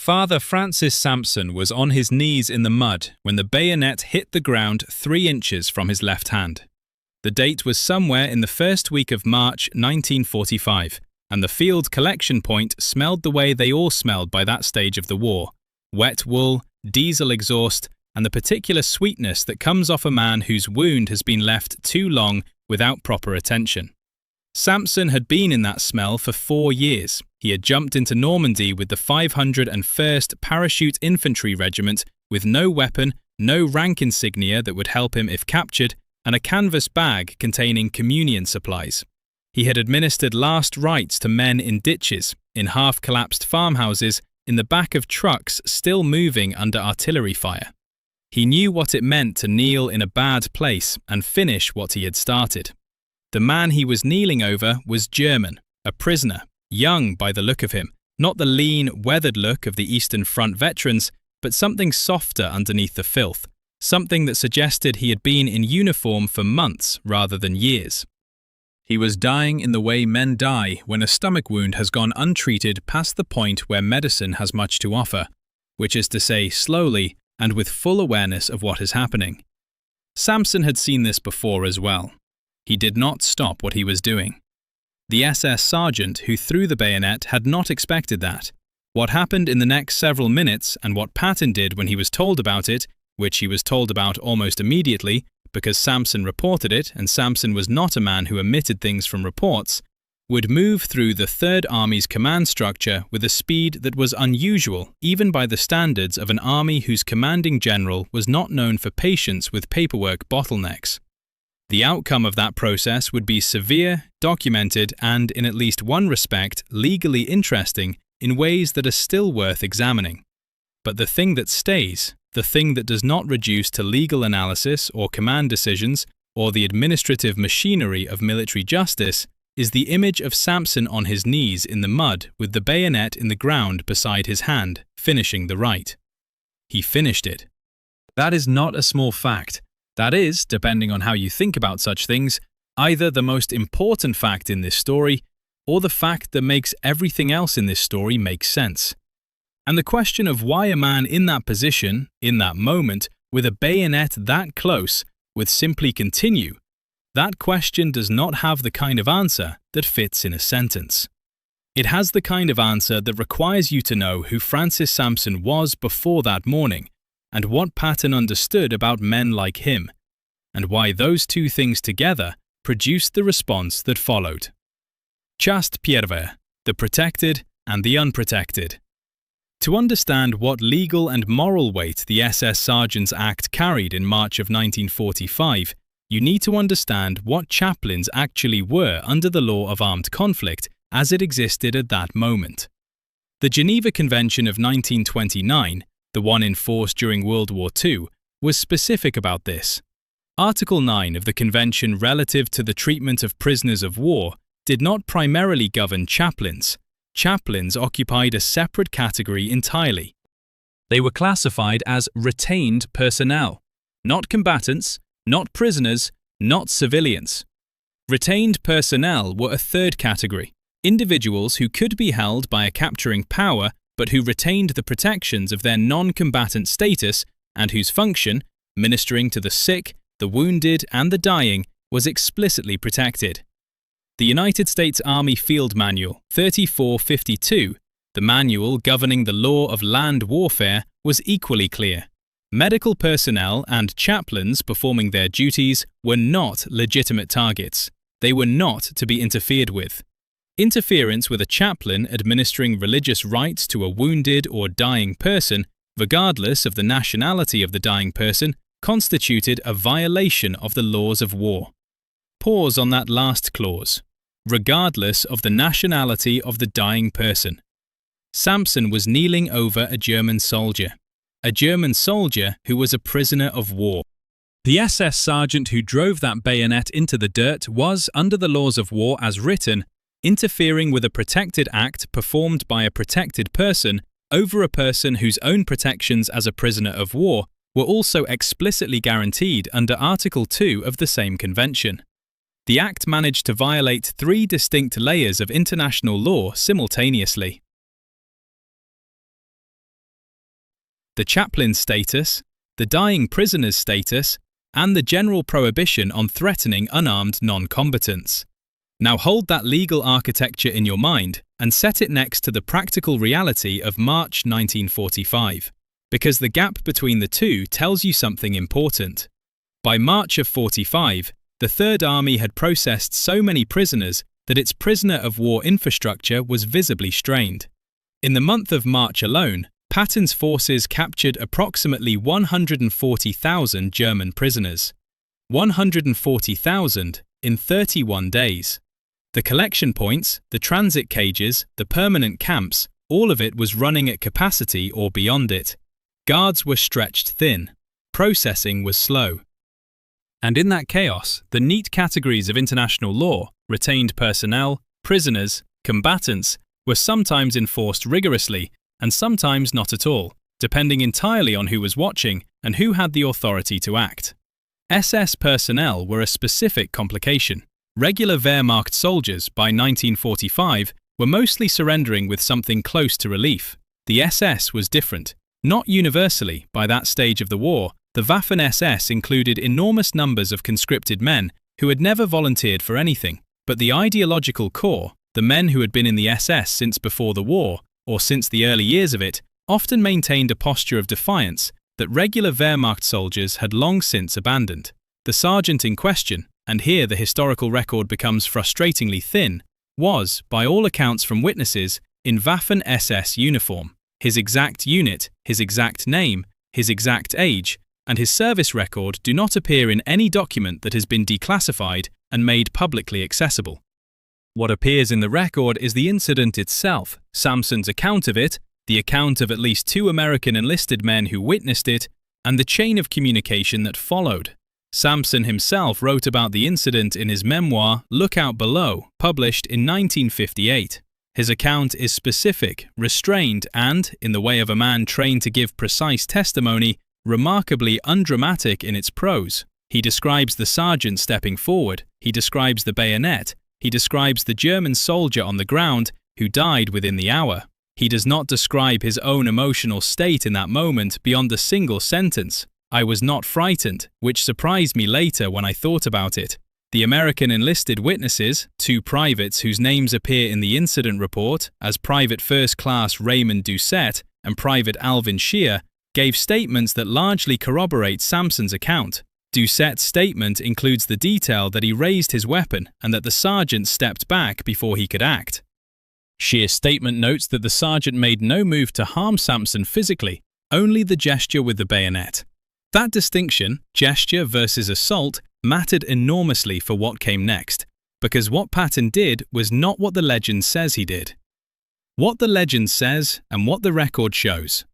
Father Francis Sampson was on his knees in the mud when the bayonet hit the ground 3 inches from his left hand. The date was somewhere in the first week of March 1945, and the field collection point smelled the way they all smelled by that stage of the war: wet wool, diesel exhaust, and the particular sweetness that comes off a man whose wound has been left too long without proper attention. Sampson had been in that smell for 4 years. He had jumped into Normandy with the 501st Parachute Infantry Regiment with no weapon, no rank insignia that would help him if captured, and a canvas bag containing communion supplies. He had administered last rites to men in ditches, in half-collapsed farmhouses, in the back of trucks still moving under artillery fire. He knew what it meant to kneel in a bad place and finish what he had started. The man he was kneeling over was German, a prisoner, young by the look of him, not the lean, weathered look of the Eastern Front veterans, but something softer underneath the filth, something that suggested he had been in uniform for months rather than years. He was dying in the way men die when a stomach wound has gone untreated past the point where medicine has much to offer, which is to say slowly and with full awareness of what is happening. Sampson had seen this before as well. He did not stop what he was doing. The SS sergeant who threw the bayonet had not expected that. What happened in the next several minutes and what Patton did when he was told about it, which he was told about almost immediately because Sampson reported it and Sampson was not a man who omitted things from reports, would move through the Third Army's command structure with a speed that was unusual even by the standards of an army whose commanding general was not known for patience with paperwork bottlenecks. The outcome of that process would be severe, documented, and, in at least one respect, legally interesting in ways that are still worth examining. But the thing that stays, the thing that does not reduce to legal analysis or command decisions or the administrative machinery of military justice, is the image of Sampson on his knees in the mud with the bayonet in the ground beside his hand, finishing the rite. He finished it. That is not a small fact. That is, depending on how you think about such things, either the most important fact in this story or the fact that makes everything else in this story make sense. And the question of why a man in that position, in that moment, with a bayonet that close, would simply continue, that question does not have the kind of answer that fits in a sentence. It has the kind of answer that requires you to know who Francis Sampson was before that morning, and what Patton understood about men like him, and why those two things together produced the response that followed. Часть первая, the protected and the unprotected. To understand what legal and moral weight the SS Sergeant's Act carried in March of 1945, you need to understand what chaplains actually were under the law of armed conflict as it existed at that moment. The Geneva Convention of 1929, the one in force during World War II, was specific about this. Article 9 of the Convention relative to the treatment of prisoners of war did not primarily govern chaplains. Chaplains occupied a separate category entirely. They were classified as retained personnel, not combatants, not prisoners, not civilians. Retained personnel were a third category, individuals who could be held by a capturing power but who retained the protections of their non-combatant status and whose function, ministering to the sick, the wounded, and the dying, was explicitly protected. The United States Army Field Manual 3452, the manual governing the law of land warfare, was equally clear. Medical personnel and chaplains performing their duties were not legitimate targets. They were not to be interfered with. Interference with a chaplain administering religious rites to a wounded or dying person, regardless of the nationality of the dying person, constituted a violation of the laws of war. Pause on that last clause. Regardless of the nationality of the dying person. Sampson was kneeling over a German soldier who was a prisoner of war. The SS sergeant who drove that bayonet into the dirt was, under the laws of war as written, interfering with a protected act performed by a protected person over a person whose own protections as a prisoner of war were also explicitly guaranteed under Article 2 of the same convention. The act managed to violate 3 distinct layers of international law simultaneously. the chaplain's status, the dying prisoner's status, and the general prohibition on threatening unarmed non-combatants. Now hold that legal architecture in your mind and set it next to the practical reality of March 1945, because the gap between the two tells you something important. By March of 45, the Third Army had processed so many prisoners that its prisoner of war infrastructure was visibly strained. In the month of March alone, Patton's forces captured approximately 140,000 German prisoners. 140,000 in 31 days. The collection points, the transit cages, the permanent camps, all of it was running at capacity or beyond it. Guards were stretched thin. Processing was slow. And in that chaos, the neat categories of international law, retained personnel, prisoners, combatants, were sometimes enforced rigorously and sometimes not at all, depending entirely on who was watching and who had the authority to act. SS personnel were a specific complication. Regular Wehrmacht soldiers by 1945 were mostly surrendering with something close to relief. The SS was different. Not universally, by that stage of the war, the Waffen-SS included enormous numbers of conscripted men who had never volunteered for anything, but the ideological core, the men who had been in the SS since before the war, or since the early years of it, often maintained a posture of defiance that regular Wehrmacht soldiers had long since abandoned. The sergeant in question, and here the historical record becomes frustratingly thin, was, by all accounts from witnesses, in Waffen-SS uniform. His exact unit, his exact name, his exact age, and his service record do not appear in any document that has been declassified and made publicly accessible. What appears in the record is the incident itself, Sampson's account of it, the account of at least 2 American enlisted men who witnessed it, and the chain of communication that followed. Sampson himself wrote about the incident in his memoir, Look Out Below, published in 1958. His account is specific, restrained, and, in the way of a man trained to give precise testimony, remarkably undramatic in its prose. He describes the sergeant stepping forward, he describes the bayonet, he describes the German soldier on the ground who died within the hour. He does not describe his own emotional state in that moment beyond a single sentence, I was not frightened, which surprised me later when I thought about it. The American enlisted witnesses, 2 privates whose names appear in the incident report as Private First Class Raymond Doucette and Private Alvin Scheer, gave statements that largely corroborate Sampson's account. Doucette's statement includes the detail that he raised his weapon and that the sergeant stepped back before he could act. Scheer's statement notes that the sergeant made no move to harm Sampson physically, only the gesture with the bayonet. That distinction, gesture versus assault, mattered enormously for what came next, because what Patton did was not what the legend says he did. What the legend says and what the record shows.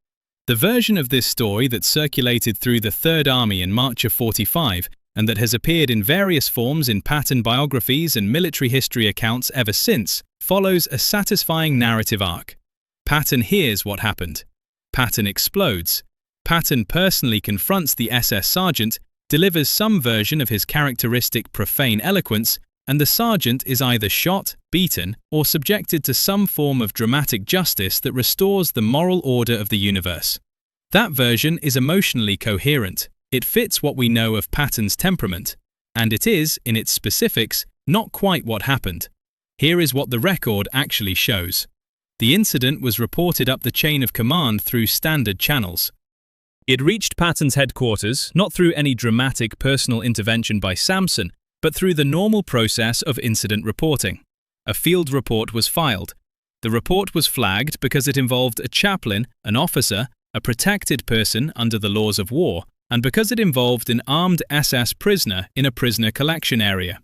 The version of this story that circulated through the Third Army in March of 45 and that has appeared in various forms in Patton biographies and military history accounts ever since follows a satisfying narrative arc. Patton hears what happened. Patton explodes. Patton personally confronts the SS sergeant, delivers some version of his characteristic profane eloquence, and the sergeant is either shot, beaten, or subjected to some form of dramatic justice that restores the moral order of the universe. That version is emotionally coherent. It fits what we know of Patton's temperament, and it is, in its specifics, not quite what happened. Here is what the record actually shows. The incident was reported up the chain of command through standard channels. It reached Patton's headquarters not through any dramatic personal intervention by Sampson, but through the normal process of incident reporting. A field report was filed. The report was flagged because it involved a chaplain, an officer, a protected person under the laws of war, and because it involved an armed SS prisoner in a prisoner collection area.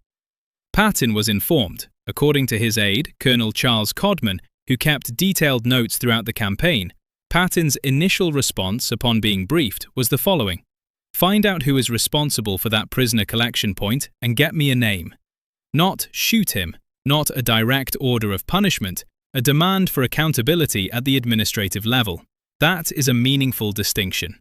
Patton was informed, according to his aide, Colonel Charles Codman, who kept detailed notes throughout the campaign. Patton's initial response upon being briefed was the following: find out who is responsible for that prisoner collection point and get me a name. Not shoot him, not a direct order of punishment, a demand for accountability at the administrative level. That is a meaningful distinction.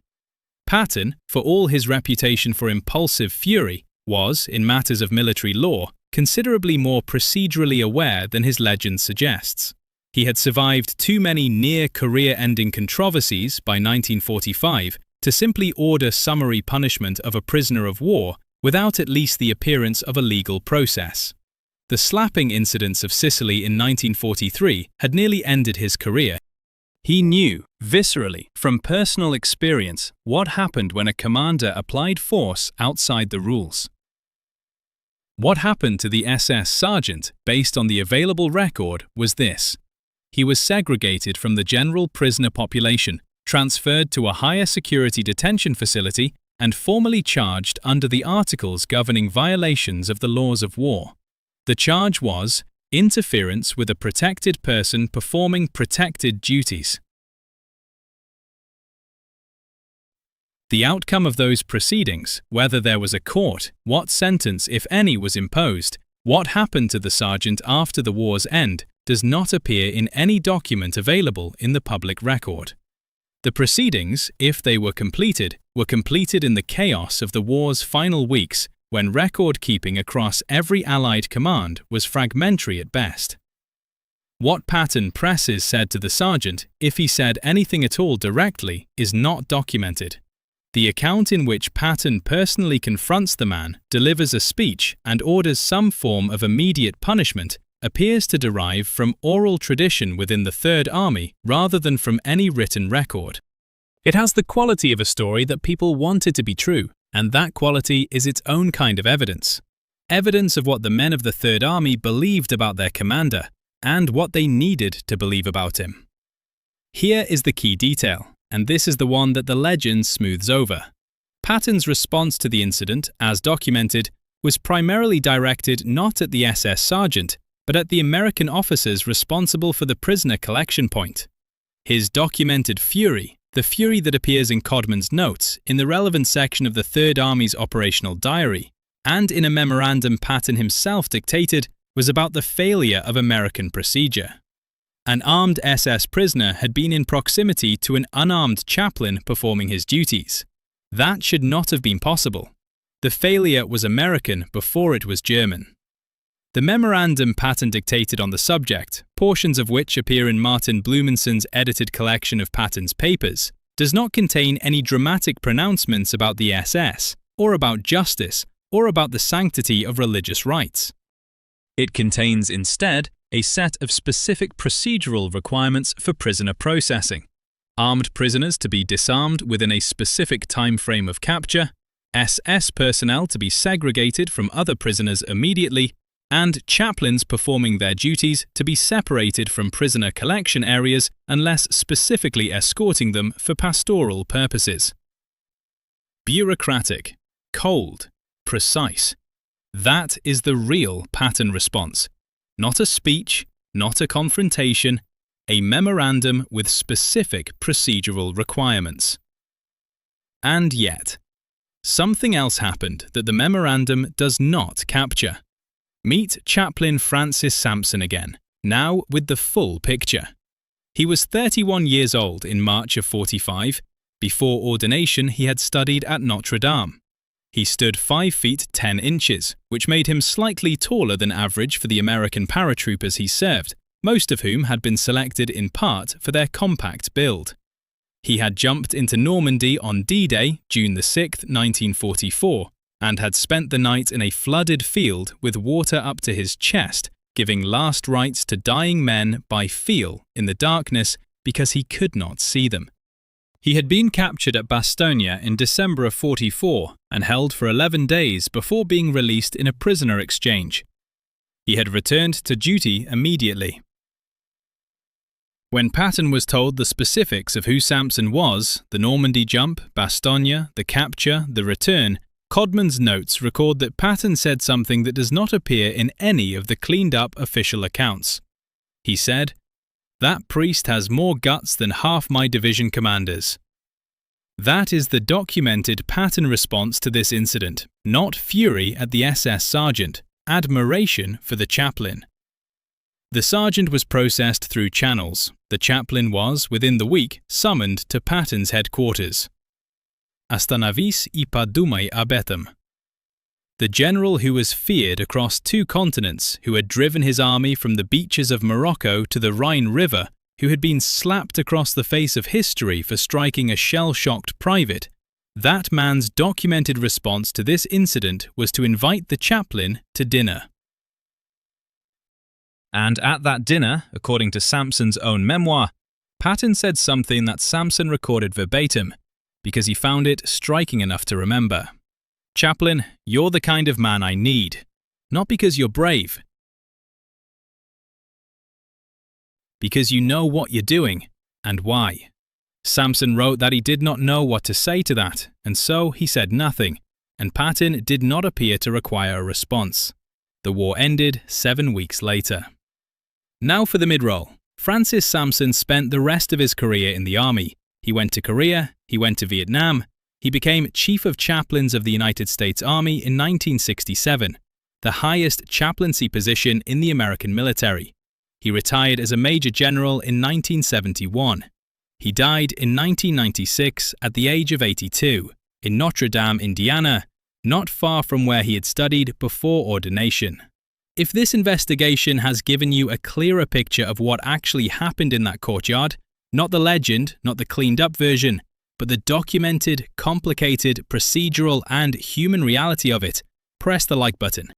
Patton, for all his reputation for impulsive fury, was, in matters of military law, considerably more procedurally aware than his legend suggests. He had survived too many near-career-ending controversies by 1945 to simply order summary punishment of a prisoner of war without at least the appearance of a legal process. The slapping incidents of Sicily in 1943 had nearly ended his career. He knew, viscerally, from personal experience, what happened when a commander applied force outside the rules. What happened to the SS sergeant, based on the available record, was this. He was segregated from the general prisoner population, transferred to a higher security detention facility, and formally charged under the articles governing violations of the laws of war. The charge was interference with a protected person performing protected duties. The outcome of those proceedings, whether there was a court, what sentence, if any, was imposed, what happened to the sergeant after the war's end, does not appear in any document available in the public record. The proceedings, if they were completed in the chaos of the war's final weeks, when record-keeping across every Allied command was fragmentary at best. What Patton presses said to the sergeant, if he said anything at all directly, is not documented. The account in which Patton personally confronts the man, delivers a speech, and orders some form of immediate punishment appears to derive from oral tradition within the Third Army rather than from any written record. It has the quality of a story that people want it to be true, and that quality is its own kind of evidence. Evidence of what the men of the Third Army believed about their commander, and what they needed to believe about him. Here is the key detail, and this is the one that the legend smooths over. Patton's response to the incident, as documented, was primarily directed not at the SS sergeant, but at the American officers responsible for the prisoner collection point. His documented fury, the fury that appears in Codman's notes, in the relevant section of the Third Army's operational diary, and in a memorandum Patton himself dictated, was about the failure of American procedure. An armed SS prisoner had been in proximity to an unarmed chaplain performing his duties. That should not have been possible. The failure was American before it was German. The memorandum Patton dictated on the subject, portions of which appear in Martin Blumenson's edited collection of Patton's papers, does not contain any dramatic pronouncements about the SS, or about justice, or about the sanctity of religious rites. It contains instead a set of specific procedural requirements for prisoner processing. Armed prisoners to be disarmed within a specific time frame of capture, SS personnel to be segregated from other prisoners immediately, and chaplains performing their duties to be separated from prisoner collection areas unless specifically escorting them for pastoral purposes. Bureaucratic, cold, precise. That is the real Patton response. Not a speech, not a confrontation, a memorandum with specific procedural requirements. And yet, something else happened that the memorandum does not capture. Meet Chaplain Francis Sampson again, now with the full picture. He was 31 years old in March of 45. Before ordination, he had studied at Notre Dame. He stood 5 feet 10 inches, which made him slightly taller than average for the American paratroopers he served, most of whom had been selected in part for their compact build. He had jumped into Normandy on D-Day, June 6, 1944, and had spent the night in a flooded field with water up to his chest, giving last rites to dying men by feel in the darkness because he could not see them. He had been captured at Bastogne in December of 44 and held for 11 days before being released in a prisoner exchange. He had returned to duty immediately. When Patton was told the specifics of who Sampson was, the Normandy jump, Bastogne, the capture, the return, Codman's notes record that Patton said something that does not appear in any of the cleaned-up official accounts. He said, "That priest has more guts than half my division commanders." That is the documented Patton response to this incident, not fury at the SS sergeant, admiration for the chaplain. The sergeant was processed through channels. The chaplain was, within the week, summoned to Patton's headquarters. Astanavis I padumai abetem. The general who was feared across 2 continents, who had driven his army from the beaches of Morocco to the Rhine River, who had been slapped across the face of history for striking a shell-shocked private, that man's documented response to this incident was to invite the chaplain to dinner. And at that dinner, according to Sampson's own memoir, Patton said something that Sampson recorded verbatim, because he found it striking enough to remember. "Chaplain, you're the kind of man I need, not because you're brave, because you know what you're doing and why." Sampson wrote that he did not know what to say to that, and so he said nothing, and Patton did not appear to require a response. The war ended 7 weeks later. Now for the mid-roll. Francis Sampson spent the rest of his career in the army. He went to Korea, he went to Vietnam, he became Chief of Chaplains of the United States Army in 1967, the highest chaplaincy position in the American military. He retired as a Major General in 1971. He died in 1996 at the age of 82, in Notre Dame, Indiana, not far from where he had studied before ordination. If this investigation has given you a clearer picture of what actually happened in that courtyard, not the legend, not the cleaned-up version, but the documented, complicated, procedural, and human reality of it, press the like button.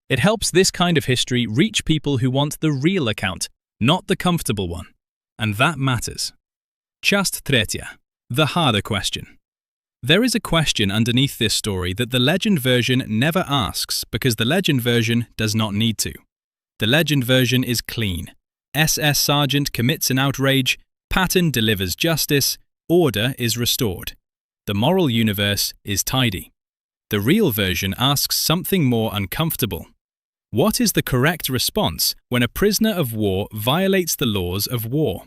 It helps this kind of history reach people who want the real account, not the comfortable one. And that matters. Часть третья. The harder question. There is a question underneath this story that the legend version never asks because the legend version does not need to. The legend version is clean. SS Sergeant commits an outrage, Patton delivers justice, order is restored. The moral universe is tidy. The real version asks something more uncomfortable. What is the correct response when a prisoner of war violates the laws of war?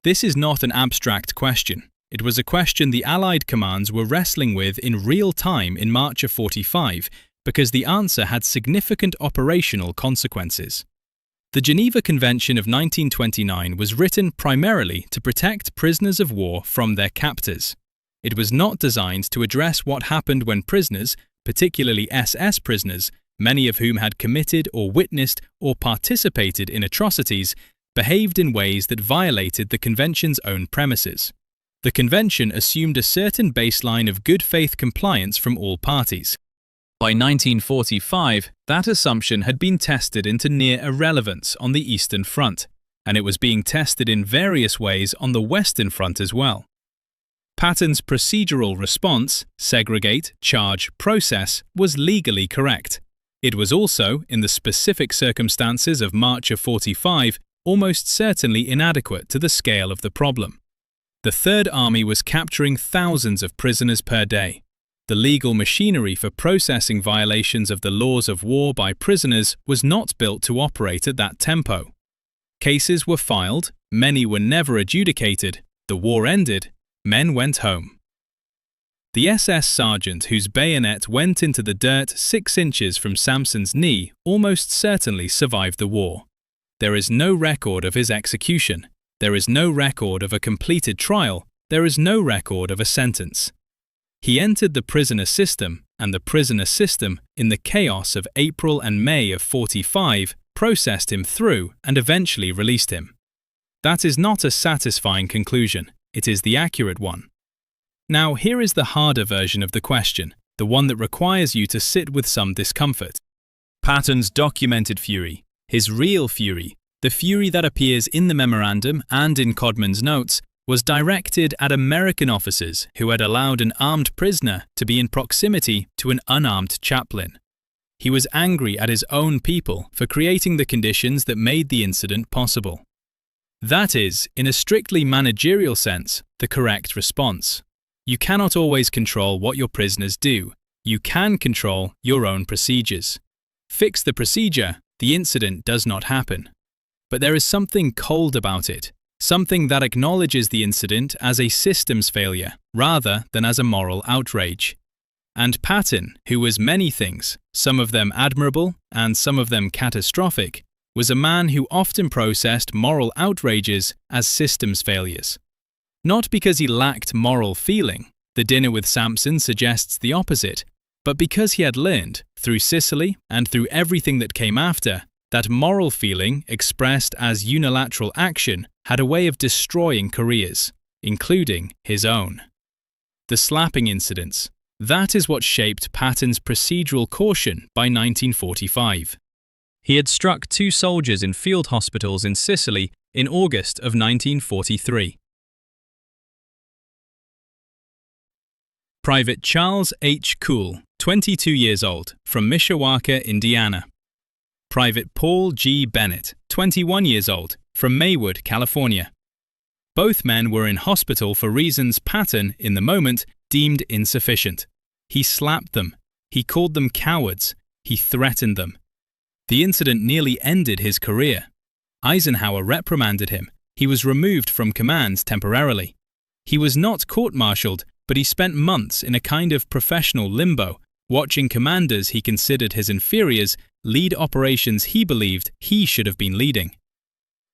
This is not an abstract question. It was a question the Allied commands were wrestling with in real time in March of '45 because the answer had significant operational consequences. The Geneva Convention of 1929 was written primarily to protect prisoners of war from their captors. It was not designed to address what happened when prisoners, particularly SS prisoners, many of whom had committed or witnessed or participated in atrocities, behaved in ways that violated the Convention's own premises. The Convention assumed a certain baseline of good faith compliance from all parties. By 1945, that assumption had been tested into near irrelevance on the Eastern Front, and it was being tested in various ways on the Western Front as well. Patton's procedural response, segregate, charge, process, was legally correct. It was also, in the specific circumstances of March of '45, almost certainly inadequate to the scale of the problem. The Third Army was capturing thousands of prisoners per day. The legal machinery for processing violations of the laws of war by prisoners was not built to operate at that tempo. Cases were filed, many were never adjudicated, the war ended, men went home. The SS sergeant whose bayonet went into the dirt 6 inches from Sampson's knee almost certainly survived the war. There is no record of his execution. There is no record of a completed trial. There is no record of a sentence. He entered the prisoner system, and the prisoner system, in the chaos of April and May of '45, processed him through and eventually released him. That is not a satisfying conclusion. It is the accurate one. Now, here is the harder version of the question, the one that requires you to sit with some discomfort. Patton's documented fury, his real fury, the fury that appears in the memorandum and in Codman's notes, was directed at American officers who had allowed an armed prisoner to be in proximity to an unarmed chaplain. He was angry at his own people for creating the conditions that made the incident possible. That is, in a strictly managerial sense, the correct response. You cannot always control what your prisoners do. You can control your own procedures. Fix the procedure, the incident does not happen. But there is something cold about it, something that acknowledges the incident as a systems failure rather than as a moral outrage. And Patton, who was many things, some of them admirable and some of them catastrophic, was a man who often processed moral outrages as systems failures. Not because he lacked moral feeling. The dinner with Sampson suggests the opposite, But because he had learned, through Sicily and through everything that came after, that moral feeling expressed as unilateral action had a way of destroying careers, including his own. The slapping incidents. That is what shaped Patton's procedural caution by 1945. He had struck 2 soldiers in field hospitals in Sicily in August of 1943. Private Charles H. Cool, 22 years old, from Mishawaka, Indiana. Private Paul G. Bennett, 21 years old, from Maywood, California. Both men were in hospital for reasons Patton, in the moment, deemed insufficient. He slapped them. He called them cowards. He threatened them. The incident nearly ended his career. Eisenhower reprimanded him. He was removed from command temporarily. He was not court-martialed, but he spent months in a kind of professional limbo, watching commanders he considered his inferiors lead operations he believed he should have been leading.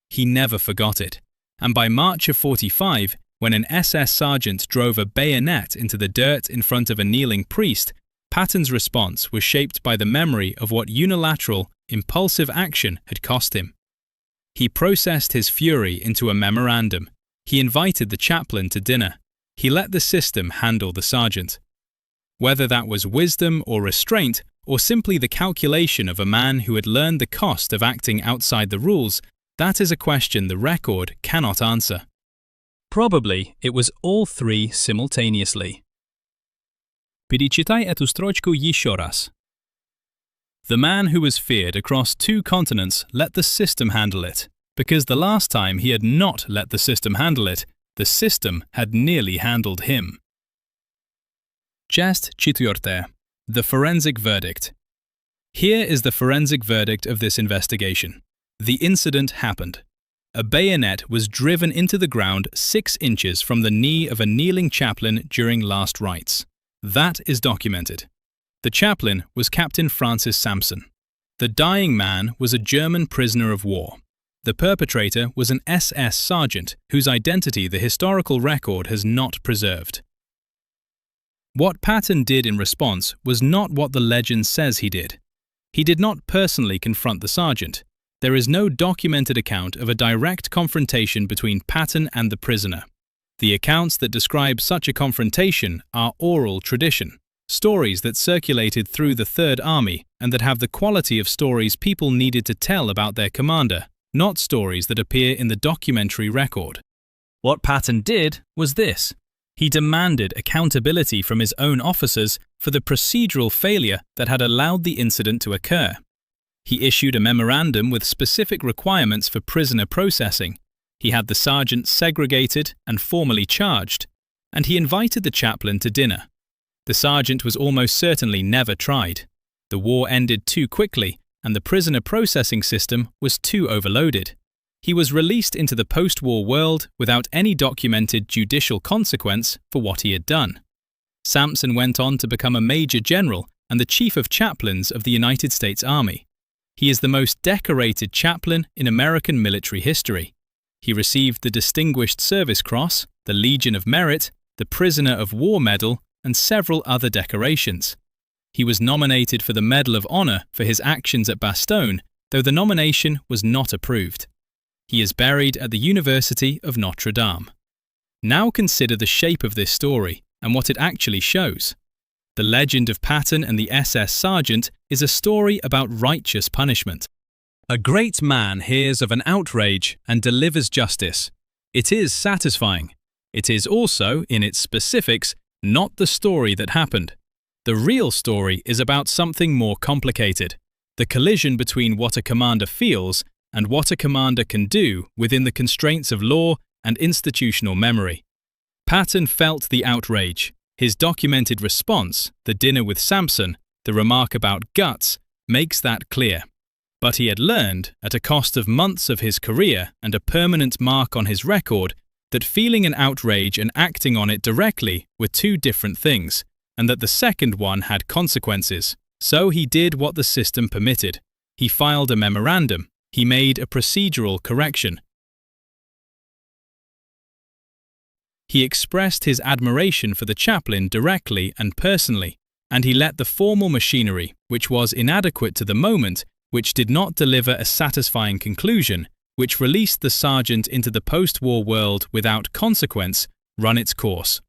He never forgot it, and by March of '45, when an SS sergeant drove a bayonet into the dirt in front of a kneeling priest, Patton's response was shaped by the memory of what unilateral, impulsive action had cost him. He processed his fury into a memorandum. He invited the chaplain to dinner. He let the system handle the sergeant. Whether that was wisdom or restraint, or simply the calculation of a man who had learned the cost of acting outside the rules, that is a question the record cannot answer. Probably it was all 3 simultaneously. Перечитай эту строчку еще раз. The man who was feared across 2 continents let the system handle it, because the last time he had not let the system handle it, the system had nearly handled him. Часть 4. The forensic verdict. Here is the forensic verdict of this investigation. The incident happened. A bayonet was driven into the ground 6 inches from the knee of a kneeling chaplain during last rites. That is documented. The chaplain was Captain Francis Sampson. The dying man was a German prisoner of war. The perpetrator was an SS sergeant whose identity the historical record has not preserved. What Patton did in response was not what the legend says he did. He did not personally confront the sergeant. There is no documented account of a direct confrontation between Patton and the prisoner. The accounts that describe such a confrontation are oral tradition, stories that circulated through the Third Army and that have the quality of stories people needed to tell about their commander, not stories that appear in the documentary record. What Patton did was this. He demanded accountability from his own officers for the procedural failure that had allowed the incident to occur. He issued a memorandum with specific requirements for prisoner processing. He had the sergeant segregated and formally charged, and he invited the chaplain to dinner. The sergeant was almost certainly never tried. The war ended too quickly, and the prisoner processing system was too overloaded. He was released into the post-war world without any documented judicial consequence for what he had done. Sampson went on to become a major general and the chief of chaplains of the United States Army. He is the most decorated chaplain in American military history. He received the Distinguished Service Cross, the Legion of Merit, the Prisoner of War Medal, and several other decorations. He was nominated for the Medal of Honor for his actions at Bastogne, though the nomination was not approved. He is buried at the University of Notre Dame. Now consider the shape of this story and what it actually shows. The legend of Patton and the SS sergeant is a story about righteous punishment. A great man hears of an outrage and delivers justice. It is satisfying. It is also, in its specifics, not the story that happened. The real story is about something more complicated, the collision between what a commander feels and what a commander can do within the constraints of law and institutional memory. Patton felt the outrage. His documented response, the dinner with Sampson, the remark about guts, makes that clear. But he had learned, at a cost of months of his career and a permanent mark on his record, that feeling an outrage and acting on it directly were 2 different things, and that the second one had consequences. So he did what the system permitted. He filed a memorandum. He made a procedural correction. He expressed his admiration for the chaplain directly and personally. and he let the formal machinery, which was inadequate to the moment, which did not deliver a satisfying conclusion, which released the sergeant into the post-war world without consequence, run its course.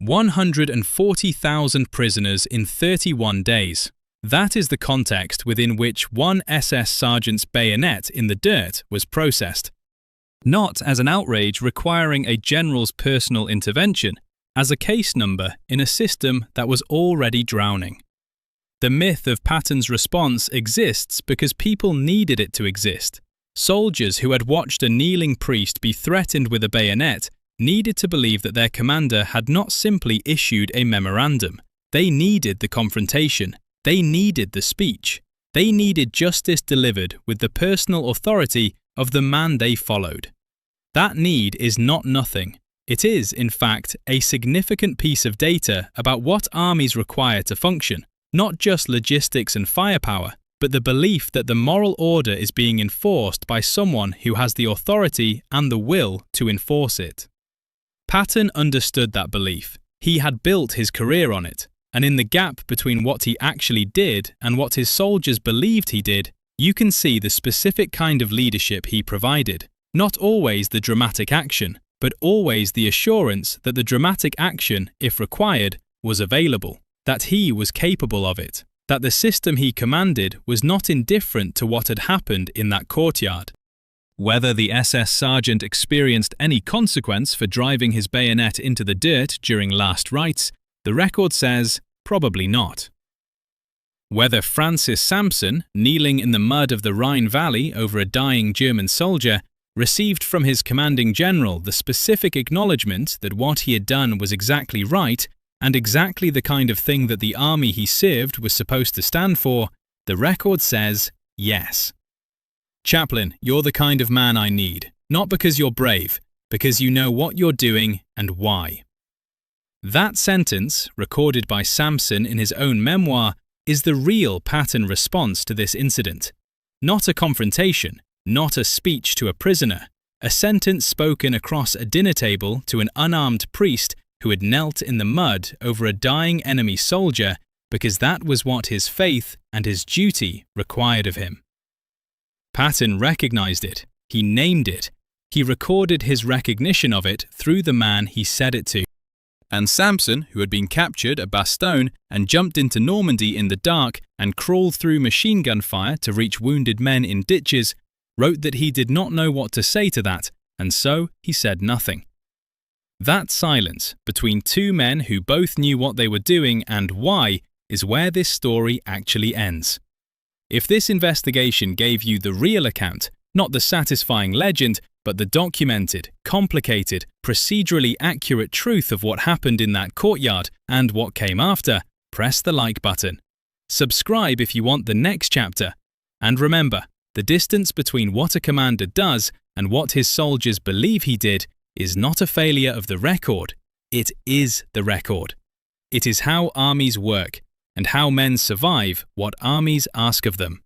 140,000 prisoners in 31 days. That is the context within which one SS sergeant's bayonet in the dirt was processed. Not as an outrage requiring a general's personal intervention, as a case number in a system that was already drowning. The myth of Patton's response exists because people needed it to exist. Soldiers who had watched a kneeling priest be threatened with a bayonet needed to believe that their commander had not simply issued a memorandum. They needed the confrontation. They needed the speech. They needed justice delivered with the personal authority of the man they followed. That need is not nothing. It is, in fact, a significant piece of data about what armies require to function, not just logistics and firepower, but the belief that the moral order is being enforced by someone who has the authority and the will to enforce it. Patton understood that belief. He had built his career on it, and in the gap between what he actually did and what his soldiers believed he did, you can see the specific kind of leadership he provided. Not always the dramatic action, but always the assurance that the dramatic action, if required, was available, that he was capable of it, that the system he commanded was not indifferent to what had happened in that courtyard. Whether the SS sergeant experienced any consequence for driving his bayonet into the dirt during last rites, the record says probably not. Whether Francis Sampson, kneeling in the mud of the Rhine Valley over a dying German soldier, received from his commanding general the specific acknowledgement that what he had done was exactly right and exactly the kind of thing that the army he served was supposed to stand for, the record says yes. Chaplain, you're the kind of man I need, not because you're brave, because you know what you're doing and why. That sentence, recorded by Sampson in his own memoir, is the real Patton response to this incident. Not a confrontation, not a speech to a prisoner, a sentence spoken across a dinner table to an unarmed priest who had knelt in the mud over a dying enemy soldier because that was what his faith and his duty required of him. Patton recognized it, he named it, he recorded his recognition of it through the man he said it to. And Sampson, who had been captured at Bastogne and jumped into Normandy in the dark and crawled through machine gun fire to reach wounded men in ditches, wrote that he did not know what to say to that, and so he said nothing. That silence between two men who both knew what they were doing and why is where this story actually ends. If this investigation gave you the real account, not the satisfying legend, but the documented, complicated, procedurally accurate truth of what happened in that courtyard and what came after, press the like button. Subscribe if you want the next chapter. And remember, the distance between what a commander does and what his soldiers believe he did is not a failure of the record, it is the record. It is how armies work and how men survive what armies ask of them.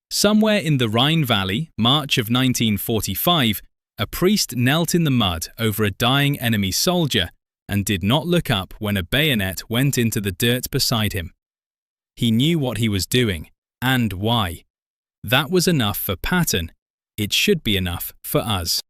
Somewhere in the Rhine Valley, March of 1945, a priest knelt in the mud over a dying enemy soldier and did not look up when a bayonet went into the dirt beside him. He knew what he was doing and why. That was enough for Patton. It should be enough for us.